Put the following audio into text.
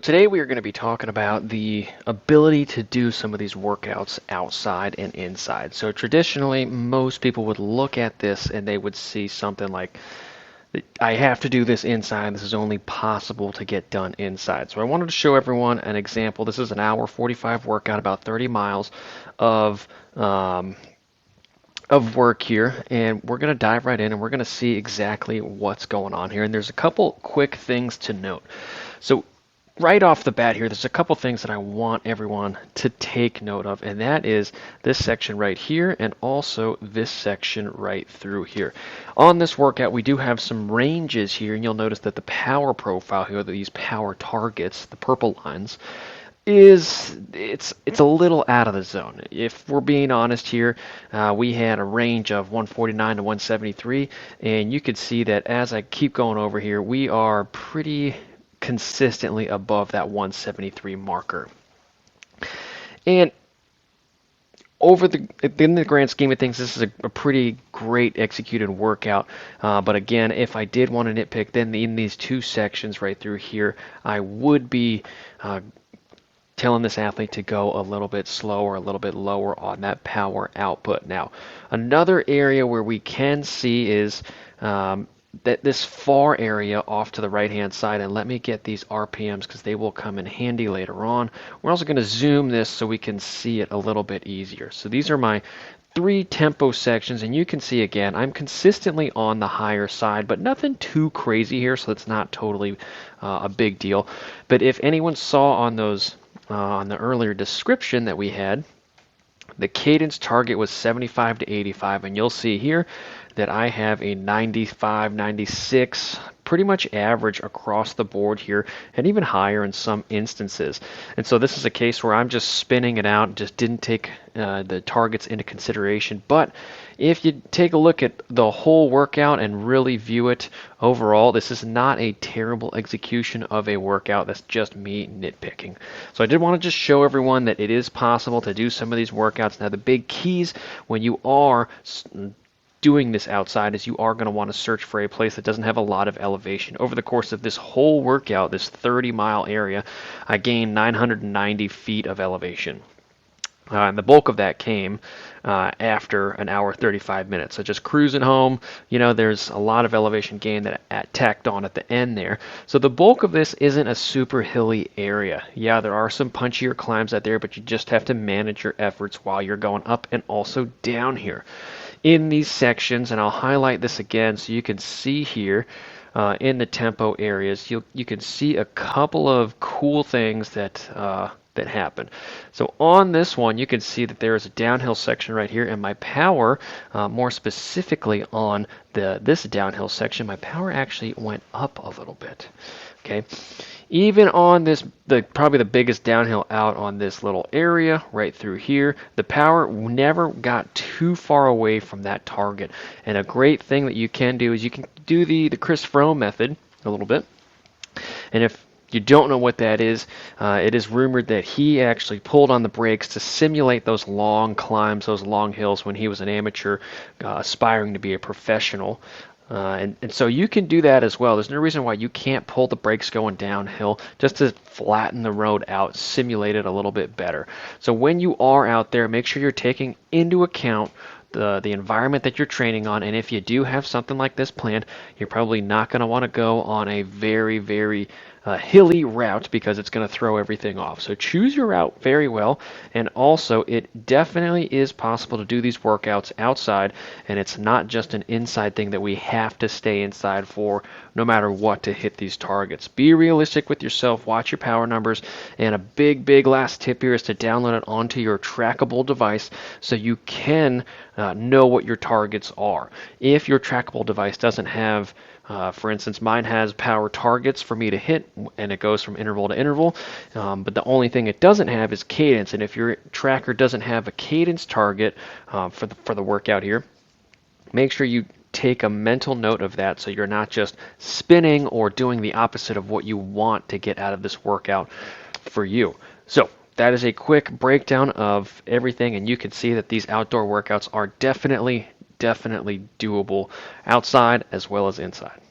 Today we are going to be talking about the ability to do some of these workouts outside and inside. So traditionally, most people would look at this and they would see something like, I have to do this inside. This is only possible to get done inside. So I wanted to show everyone an example. This is an hour 45 workout, about 30 miles of work here, and we're going to dive right in and we're going to see exactly what's going on here. And there's a couple quick things to note. So right off the bat here, there's a couple things that I want everyone to take note of, and that is this section right here and also this section right through here. On this workout, we do have some ranges here, and you'll notice that the power profile here, these power targets, the purple lines, it's a little out of the zone. If we're being honest here, we had a range of 149 to 173, and you can see that as I keep going over here, we are pretty consistently above that 173 marker. And in the grand scheme of things, this is a pretty great executed workout. But again, if I did want to nitpick, then in these two sections right through here, I would be telling this athlete to go a little bit slower, a little bit lower on that power output. Now, another area where we can see is that this far area off to the right hand side, and let me get these RPMs because they will come in handy later on. We're also going to zoom this so we can see it a little bit easier. So these are my 3 tempo sections, and you can see again I'm consistently on the higher side, but nothing too crazy here, so it's not totally a big deal. But if anyone saw on those on the earlier description that we had, the cadence target was 75 to 85, and you'll see here that I have a 95, 96, pretty much average across the board here, and even higher in some instances. And so this is a case where I'm just spinning it out, just didn't take the targets into consideration. But if you take a look at the whole workout and really view it overall, this is not a terrible execution of a workout. That's just me nitpicking. So I did want to just show everyone that it is possible to do some of these workouts. Now the big keys when you are doing this outside is you are going to want to search for a place that doesn't have a lot of elevation. Over the course of this whole workout, this 30-mile area, I gained 990 feet of elevation. And the bulk of that came after an hour 35 minutes. So just cruising home, there's a lot of elevation gain that tacked on at the end there. So the bulk of this isn't a super hilly area. Yeah, there are some punchier climbs out there, but you just have to manage your efforts while you're going up and also down here. In these sections, and I'll highlight this again so you can see here in the tempo areas, you can see a couple of cool things that happen. So on this one, you can see that there is a downhill section right here, and my power, more specifically on this downhill section, my power actually went up a little bit. Okay, even on this, probably the biggest downhill out on this little area right through here, the power never got too far away from that target. And a great thing that you can do is you can do the Chris Froome method a little bit. And if you don't know what that is, it is rumored that he actually pulled on the brakes to simulate those long climbs, those long hills when he was an amateur aspiring to be a professional. And so you can do that as well. There's no reason why you can't pull the brakes going downhill just to flatten the road out, simulate it a little bit better. So when you are out there, make sure you're taking into account the environment that you're training on, and if you do have something like this planned, you're probably not going to want to go on a very, very hilly route because it's going to throw everything off. So choose your route very well, and also it definitely is possible to do these workouts outside, and it's not just an inside thing that we have to stay inside for no matter what to hit these targets. Be realistic with yourself, watch your power numbers, and a big last tip here is to download it onto your trackable device so you can know what your targets are. If your trackable device doesn't have for instance, mine has power targets for me to hit, and it goes from interval to interval, but the only thing it doesn't have is cadence. And if your tracker doesn't have a cadence target for the workout here, make sure you take a mental note of that so you're not just spinning or doing the opposite of what you want to get out of this workout for you. So that is a quick breakdown of everything, and you can see that these outdoor workouts are definitely doable outside as well as inside.